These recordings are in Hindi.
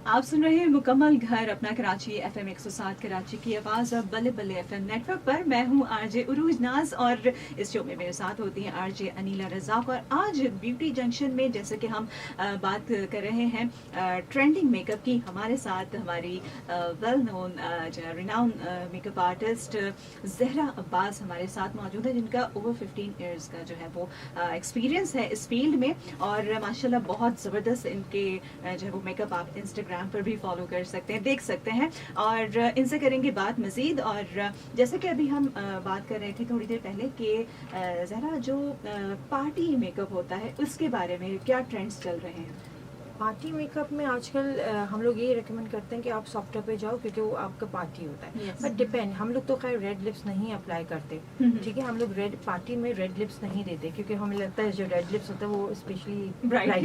आप सुन रहे हैं मुकम्मल घर अपना कराची एफएम 107 कराची की आवाज़ और बल्ले बल्ले एफएम नेटवर्क पर। मैं हूं आरजे उरूज नाज और इस शो में मेरे साथ होती हैं आरजे अनीला रज़ाक। और आज ब्यूटी जंक्शन में जैसे कि हम बात कर रहे हैं ट्रेंडिंग मेकअप की, हमारे साथ हमारी well known renown makeup artist Zahra Abbas हमारे साथ मौजूद है, जिनका ओवर 15 ईयर्स का जो है वो एक्सपीरियंस है इस फील्ड में। और माशाल्लाह बहुत ज़बरदस्त इनके जो है वो मेकअप आप इंस्टाग्राम पर भी फॉलो कर सकते हैं, देख सकते हैं। और इनसे करेंगे बात मजीद। और जैसे कि अभी हम बात कर रहे थे थोड़ी देर पहले कि ज़रा जो पार्टी मेकअप होता है उसके बारे में क्या ट्रेंड्स चल रहे हैं? पार्टी मेकअप में आजकल हम लोग ये रेकमेंड करते हैं कि आप सॉफ्टवेयर पे जाओ, क्योंकि वो आपका पार्टी होता है। Yes. बट डिपेंड, हम लोग तो खैर रेड लिप्स नहीं अप्लाई करते, ठीक है। हम लोग रेड पार्टी में रेड लिप्स नहीं देते, क्योंकि हमें लगता है जो रेड लिप्स होता है वो स्पेशली ब्राइट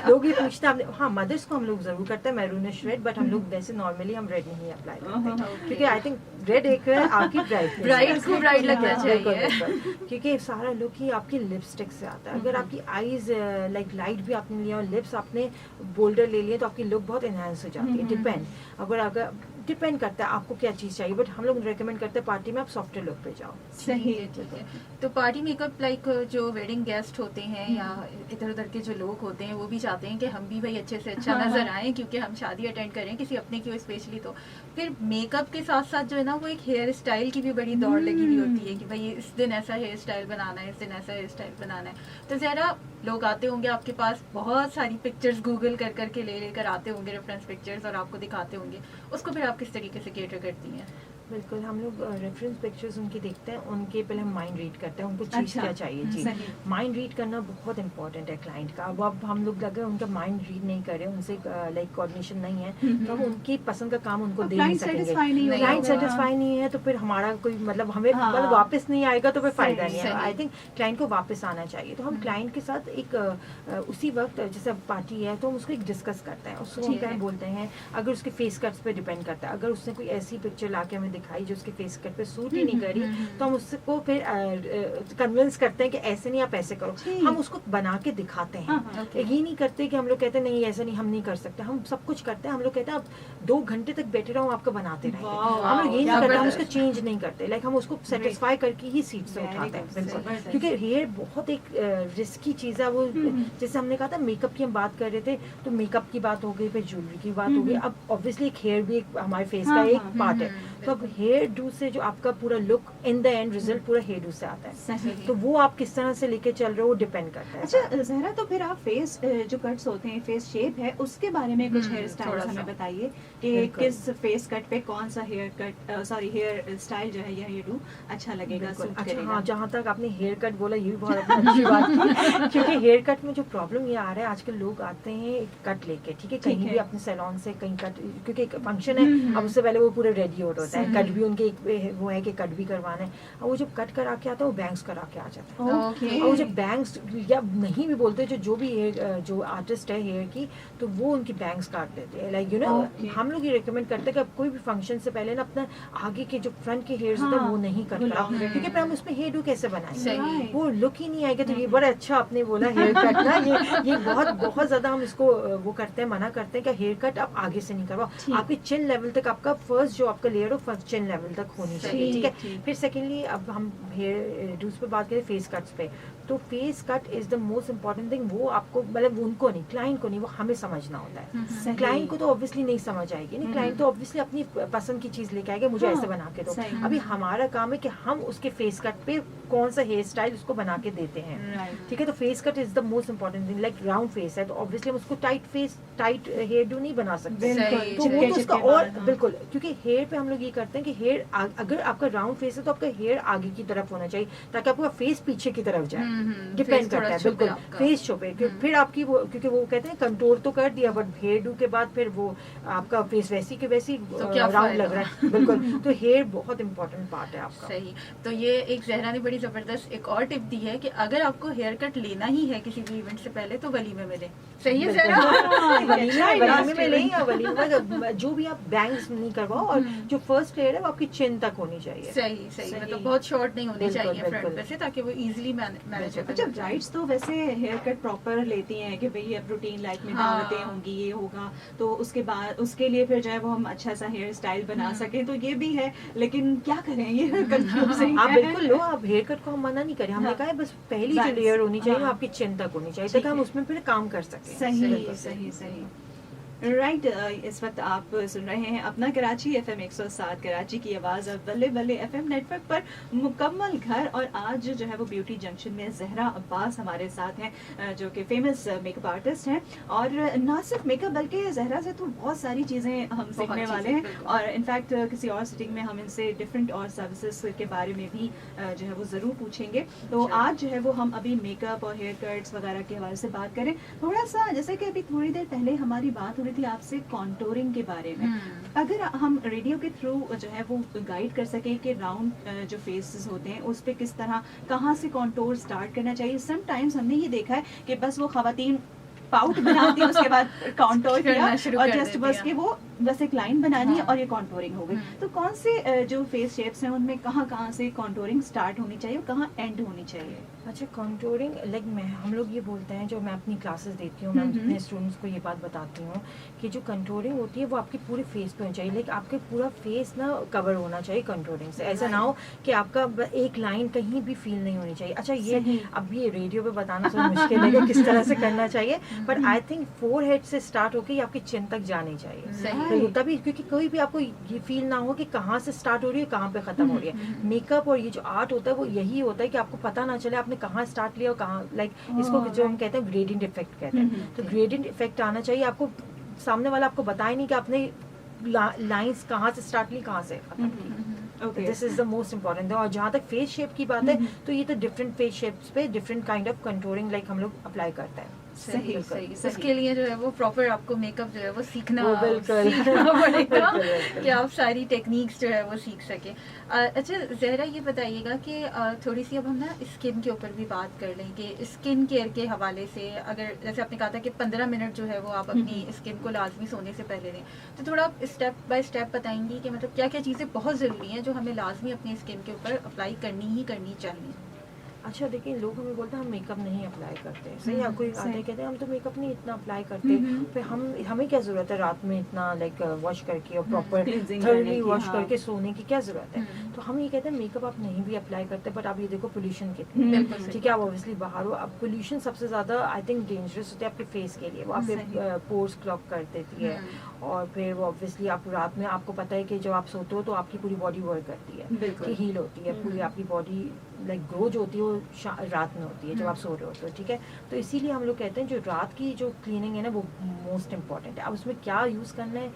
लोग ये पूछते हैं। हाँ, मदर्स को हम लोग जरूर करते हैं मैरूनिश रेड, बट हम लोग वैसे नॉर्मली हम रेड नहीं अप्लाई करते, क्योंकि आई थिंक रेड एक आपकी ब्राइट को ब्राइट लगना चाहिए, क्योंकि सारा लुक ही आपकी लिपस्टिक से आता है। अगर आपकी आईज लाइक लाइट भी आपने लिया और लिप्स आपने बोल्डर ले लिए तो आपकी लुक बहुत एनहांस हो जाती है। डिपेंड, अगर डिपेंड करता है आपको क्या चीज़ चाहिए, बट हम लोग रेकमेंड करते हैं पार्टी में आप सॉफ्टवेयर लुक पे जाओ। सही ठीक है। तो पार्टी मेकअप लाइक जो वेडिंग गेस्ट होते हैं या इधर उधर के जो लोग होते हैं वो भी चाहते हैं कि हम भी भाई अच्छे से अच्छा नजर आए, क्योंकि हम शादी अटेंड करें किसी अपने की स्पेशली। तो फिर मेकअप के साथ साथ जो है ना वो एक हेयर स्टाइल की भी बड़ी दौड़ लगी हुई होती है कि भाई इस दिन ऐसा हेयर स्टाइल बनाना है, इस दिन ऐसा हेयर स्टाइल बनाना है। तो ज़रा लोग आते होंगे आपके पास, बहुत सारी पिक्चर्स गूगल कर करके लेकर आते होंगे रेफरेंस पिक्चर्स और आपको दिखाते होंगे, उसको फिर आप किस तरीके से कैटर करती हैं? बिल्कुल, हम लोग रेफरेंस पिक्चर्स उनकी देखते हैं, उनके पहले हम माइंड रीड करते हैं, उनको चीज़ क्या चाहिए। जी, माइंड रीड करना बहुत इंपॉर्टेंट है क्लाइंट का। अब हम लोग अगर उनका माइंड रीड नहीं कर रहे, उनसे लाइक कोऑर्डिनेशन नहीं है, तो हम उनकी पसंद का काम उनको दे नहीं सकेंगे। क्लाइंट सेटिस्फाई नहीं है तो फिर हमारा कोई मतलब हमें मतलब वापस नहीं आएगा तो फिर फायदा नहीं है। आई थिंक क्लाइंट को वापस आना चाहिए। तो हम क्लाइंट के साथ एक उसी वक्त जैसे पार्टी है तो हम उसको एक डिस्कस करते हैं, उसको हम क्या बोलते हैं, अगर उसके फेस कट्स पे डिपेंड करता है। अगर उसने कोई ऐसी पिक्चर ला के हमें दिखाई जो उसके फेस कट पे सूट ही नहीं करी, तो हम उसको फिर कन्विंस करते हैं कि ऐसे नहीं, आप ऐसे करो। हम उसको बना के दिखाते हैं। ये नहीं करते कि हम लोग कहते हैं नहीं ऐसा नहीं, हम नहीं कर सकते। हम सब कुछ करते हैं। हम लोग कहते हैं आप 2 घंटे तक बैठे रहो, आपका बनाते रहेंगे। हम लोग ये नहीं करते, हम उसको चेंज नहीं करते। लाइक हम उसको सेटिस्फाई करके ही सीट से उठाते हैं। बिल्कुल, क्योंकि हेयर बहुत एक रिस्की चीज़ है। वो जैसे हमने कहा था मेकअप की हम बात कर रहे थे, तो मेकअप की बात हो गई, फिर ज्वेलरी की बात हो गई। अब ऑब्वियसली एक हेयर भी हमारे फेस का एक पार्ट है, तो अब हेयर डू से जो आपका पूरा look in the end result पूरा हेयर डू से आता है। तो वो आप किस तरह से लेके चल रहे हो डिपेंड करता है। अच्छा ज़हरा, तो फिर आप फेस जो कट्स होते हैं, फेस शेप है, उसके बारे में कुछ हेयर स्टाइल हमें बताइए कि किस फेस कट पे कौन सा हेयर स्टाइल जो है या हेयर डू अच्छा लगेगा, सूट अच्छा करेगा। हाँ, जहाँ तक आपने हेयर कट बोला ये भी बहुत अच्छी बात की, क्योंकि हेयर कट में जो प्रॉब्लम ये आ रहा है आजकल, लोग आते हैं कट लेके, ठीक है, कहीं भी अपने सैलून से कहीं कट, क्योंकि एक फंक्शन है, अब उससे पहले वो पूरे रेडी होता है, कट भी उनके वो है कि कट भी करवाना है। और वो जब कट करा के आता है वो बैंग्स करा के आ जाता है। और वो जब बैंग्स या नहीं भी बोलते, जो भी जो आर्टिस्ट है हेयर की, तो वो उनकी बैंग्स काट देते हैं। लाइक यू नो, हम लोग ये रिकमेंड करते हैं कि कोई भी फंक्शन से पहले ना अपना आगे के जो फ्रंट के हेयर्स होते हैं वो नहीं कट कराओ, क्योंकि फिर हम उसमें हेयर डू कैसे बनाएंगे, वो लुक ही नहीं आएगा। तो ये बड़ा अच्छा आपने बोला हेयर कट ना, ये बहुत ज्यादा हम इसको वो करते हैं, मना करते हैं कि हेयर कट आप आगे से नहीं करवाओ। आपके चिन लेवल तक आपका फर्स्ट जो आपका लेयर हो फर्स्ट चिन लेवल तक होनी चाहिए, ठीक है। फिर सेकेंडली अब हम हेयर डूज पे बात करें, फेस कट्स पे, तो face cut is the most important thing. वो आपको मतलब उनको नहीं, क्लाइंट को नहीं, वो हमें समझना होता है। क्लाइंट को तो ऑब्वियसली नहीं समझ आएगी, नहीं, क्लाइंट तो ऑब्वियसली अपनी पसंद की चीज लेके आएगा, मुझे ऐसे बना के दो। अभी हमारा काम है कि हम उसके फेस कट पे कौन सा हेयर स्टाइल उसको बना के देते हैं, ठीक है। तो face cut is the most important thing. Like round face है तो ऑब्वियसली हम उसको टाइट हेयर डू नहीं बना सकते, तो वो तो उसका और बिल्कुल, क्योंकि हेयर पे हम लोग ये करते हैं कि हेयर अगर आपका राउंड फेस है तो आपका हेयर आगे की तरफ होना चाहिए, ताकि आपका फेस पीछे की तरफ जाए। डिपेंड करता है, बिल्कुल, फेस छुपे। फिर आपकी वो, क्योंकि वो कहते हैं कंटूर तो कर दिया, बट हेयर डू के बाद फिर वो आपका फेस वैसी के वैसी राउंड लग रहा है। बिल्कुल, तो हेयर बहुत इंपॉर्टेंट पार्ट है आपका। सही। तो ये एक ज़हरा ने बड़ी जबरदस्त एक और टिप दी है कि अगर आपको हेयर कट लेना ही है किसी भी इवेंट से पहले तो वलीमे में लें। सही है ज़हरा? वलीमे में लें या वलीमे जो भी आप बैंग्स नहीं करवाओ, और जो फर्स्ट लेयर है वो आपकी चिन तक होनी चाहिए। सही, मतलब बहुत शॉर्ट नहीं होनी चाहिए फ्रंट पे से, ताकि वो इजीली अच्छा, खत्म हो जाए। ब्राइड्स तो वैसे हेयर कट प्रॉपर लेती हैं कि भाई अब रूटीन लाइफ में हाँ। दावतें होंगी, ये होगा, तो उसके बाद उसके लिए फिर जो है वो हम अच्छा सा हेयर स्टाइल बना सकें, तो ये भी है, लेकिन क्या करें, ये कंफ्यूजिंग आप है। बिल्कुल लो, आप हेयर कट को हम मना नहीं करें, हमने हाँ। कहा है बस पहली जो बस, लेयर होनी चाहिए वो हाँ। आपकी चिन तक होनी चाहिए, ठीक ताकि हम है। उसमें फिर काम कर सकें। सही बिल्कुल। सही सही राइट। इस वक्त आप सुन रहे हैं अपना कराची FM 107 कराची की आवाज़ और बल्ले बल्ले FM नेटवर्क पर मुकम्मल घर। और आज जो है वो ब्यूटी जंक्शन में जहरा अब्बास हमारे साथ हैं, जो कि फेमस मेकअप आर्टिस्ट हैं, और ना सिर्फ मेकअप बल्कि जहरा से तो बहुत सारी चीज़ें हम सीखने वाले हैं, बिल्कुल। और इनफैक्ट किसी और सिटिंग में हम इनसे डिफरेंट और सर्विसेज के बारे में भी जो है वो ज़रूर पूछेंगे। तो अच्छा। आज जो है वो हम अभी मेकअप और हेयर कट्स वगैरह के हवाले से बात करें। थोड़ा सा जैसे कि अभी थोड़ी देर पहले हमारी बात हो रही थी आपसे कॉन्टोरिंग के बारे में, अगर हम रेडियो के थ्रू जो है वो गाइड कर सकें कि राउंड जो फेसेस होते हैं उस पे किस तरह कहाँ से कॉन्टोर स्टार्ट करना चाहिए। समटाइम्स हमने ये देखा है कि बस वो खवातीन पाउट बनाती है, उसके बाद कॉन्टोर किया करना शुरू और कर जस्ट देती बस हैं। के वो बस एक लाइन बनानी है हाँ। और ये कॉन्टोरिंग हो गई। तो कौन से जो फेस शेप्स हैं उनमें कहाँ कहाँ से कॉन्टोरिंग स्टार्ट होनी चाहिए और कहाँ एंड होनी चाहिए? अच्छा, कॉन्टोरिंग लाइक हम लोग ये बोलते हैं, जो मैं अपनी क्लासेस देती हूँ, मैं अपने स्टूडेंट्स को ये बात बताती हूँ कि जो कंटोरिंग होती है वो आपके पूरे फेस पे होनी चाहिए, लाइक आपके पूरा फेस ना कवर होना चाहिए कंटोरिंग से। ऐसा ना हो कि आपका एक लाइन कहीं भी फील नहीं होनी चाहिए। अच्छा, ये अब ये रेडियो पे बताना थोड़ा मुश्किल है कि किस तरह से करना चाहिए, बट आई थिंक फोरहेड से स्टार्ट होकर ये आपकी चिन तक जानी चाहिए। सही। तो तभी, क्योंकि कोई भी आपको ये फील ना हो कि कहाँ से स्टार्ट हो रही है कहाँ पे खत्म हो रही है। मेकअप और ये जो आर्ट होता है वो यही होता है कि आपको पता ना चले आपने कहाँ स्टार्ट लिया और कहाँ, लाइक इसको जो हम कहते हैं ग्रेडियंट इफेक्ट कहते हैं। तो ग्रेडियंट इफेक्ट आना चाहिए, आपको सामने वाला आपको बताए नहीं कि आपने लाइंस कहाँ से स्टार्ट ली कहाँ से खत्म की। This is the most important. और जहाँ तक फेस शेप की बात है तो ये तो डिफरेंट फेस शेप्स पे different kind of contouring like हम लोग अप्लाई करते हैं। सही सही। उसके लिए जो है वो प्रॉपर आपको मेकअप जो है वो सीखना वो बिल्कुल। सीखना पड़ेगा बिल्कुल। कि आप सारी टेक्निक्स जो है वो सीख सके। अच्छा जहरा, ये बताइएगा कि थोड़ी सी अब हम ना स्किन के ऊपर भी बात कर लें कि स्किन केयर के हवाले से, अगर जैसे आपने कहा था कि 15 मिनट जो है वो आप अपनी स्किन को लाजमी सोने से पहले दें, तो थोड़ा आप स्टेप बाय स्टेप बताएंगी कि मतलब क्या क्या चीज़ें बहुत ज़रूरी हैं जो हमें लाजमी अपनी स्किन के ऊपर अप्लाई करनी ही करनी चाहिए? अच्छा देखिए, लोग हमें बोलते हैं हम मेकअप नहीं अप्लाई करते, सही है। कोई आते हैं कहते हैं हम तो मेकअप नहीं इतना अप्लाई करते, फिर हमें क्या ज़रूरत है रात में इतना लाइक वॉश करके और प्रॉपर थर्ली वॉश करके सोने की क्या ज़रूरत है। तो हम ये कहते हैं मेकअप आप नहीं भी अप्लाई करते, बट आप ये देखो पोल्यूशन कितनी है, ठीक है। आप ऑब्वियसली बाहर हो, अब पोल्यूशन सबसे ज़्यादा आई थिंक डेंजरस होता है आपके फेस के लिए। वो आपके पोर्स क्लॉग कर देती है, और फिर वो ऑब्वियसली आप रात में, आपको पता है कि जब आप सोते हो तो आपकी पूरी बॉडी वर्क करती है, कि हील होती है पूरी आपकी बॉडी, लाइक ग्रो जो होती है वो रात में होती है जब आप सो रहे होते हो, ठीक है। तो इसीलिए हम लोग कहते हैं जो रात की जो क्लीनिंग है ना वो मोस्ट इंपॉर्टेंट है। अब उसमें क्या यूज़ करना है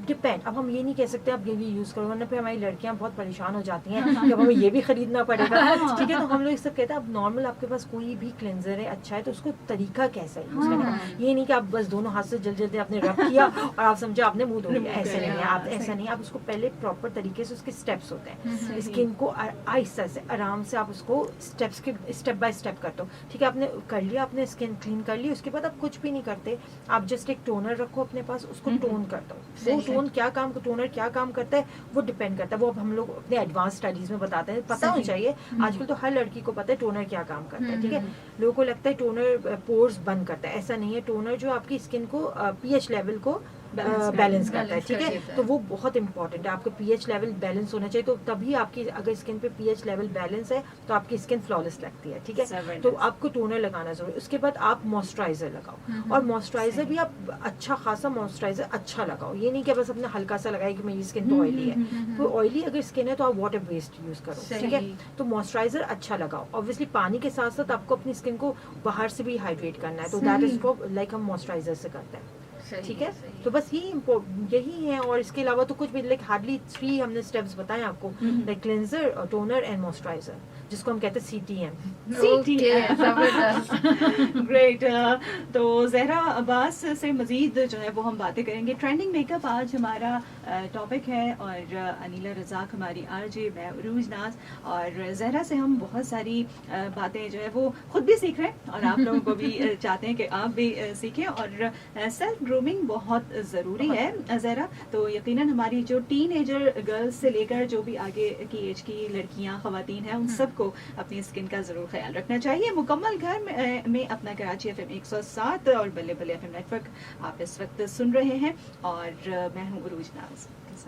डिपेंड, अब हम ये नहीं कह सकते आप ये भी यूज़ करो, वरना फिर हमारी लड़कियां बहुत परेशान हो जाती हैं कि अब हमें ये भी खरीदना पड़ेगा, ठीक है। तो हम लोग सब कहते हैं अब नॉर्मल आपके पास कोई भी क्लेंजर है अच्छा है तो उसको तरीका कैसा है यूज़ करने का। ये नहीं कि आप बस दोनों हाथ से जल्दी जल्दी आपने रब किया और आप समझे आपने मुंह धो लिया, ऐसा नहीं है। आप ऐसा नहीं, आप उसको पहले प्रॉपर तरीके से उसके स्टेप्स होते हैं, स्किन को आहिस्ता से आराम से आप उसको स्टेप बाय स्टेप करते हो, ठीक है। आपने कर लिया, आपने स्किन क्लीन कर ली, उसके बाद आप कुछ भी नहीं करते, आप जस्ट एक टोनर रखो अपने पास, उसको टोन कर दो। वो टोन टोनर क्या काम करता है वो डिपेंड करता है, वो अब हम लोग अपने एडवांस स्टडीज में बताते हैं, पता होना चाहिए। आजकल तो हर लड़की को पता है टोनर क्या काम करता है, ठीक है। लोगों को लगता है टोनर पोर्स बंद करता है, ऐसा नहीं है। टोनर जो आपकी स्किन को पीएच लेवल को बैलेंस करता है, ठीक है। तो वो बहुत इंपॉर्टेंट है, आपका पीएच लेवल बैलेंस होना चाहिए, तो तभी आपकी अगर स्किन पे पीएच लेवल बैलेंस है तो आपकी स्किन फ्लॉलेस लगती है, ठीक है। तो आपको टोनर लगाना जरूरी, उसके बाद आप मॉइस्चराइजर लगाओ, और मॉइस्चराइजर भी आप अच्छा खासा मॉइस्चराइजर अच्छा लगाओ। ये नहीं कि बस अपने हल्का सा लगाए कि मेरी स्किन तो ऑयली है, तो ऑयली अगर स्किन है तो आप वाटर बेस्ड यूज करो, ठीक है। तो मॉइस्चराइजर अच्छा लगाओ, ऑब्वियसली पानी के साथ साथ आपको अपनी स्किन को बाहर से भी हाइड्रेट करना है, तो दैट इज लाइक हम मॉइस्चराइजर से करते हैं, ठीक है। तो बस यही है, और इसके अलावा तो कुछ भी लाइक हार्डली 3 हमने स्टेप्स बताए आपको, like cleanser, toner and moisturiser, जिसको हम कहते हैं CTM। ग्रेट। तो जहरा अब्बास से मजीद जो है वो हम बातें करेंगे। ट्रेंडिंग मेकअप आज हमारा टॉपिक है, और अनीला रज़ाक हमारी RJ, मैं उरूज नाज, और जहरा से हम बहुत सारी बातें जो है वो खुद भी सीख रहे हैं और आप लोगों को भी चाहते हैं कि आप भी सीखें। और सेल्फ ग्रूमिंग बहुत ज़रूरी है ज़हरा। तो यकीनन हमारी जो टीनेजर गर्ल्स से लेकर जो भी आगे की एज की लड़कियां ख़वातीन हैं, उन सबको अपनी स्किन का ज़रूर ख्याल रखना चाहिए। मुकम्मल घर में अपना कराची FM 107 और बल्ले बल्ले FM नेटवर्क आप इस वक्त सुन रहे हैं, और मैं हूँ उरूज नाज के साथ।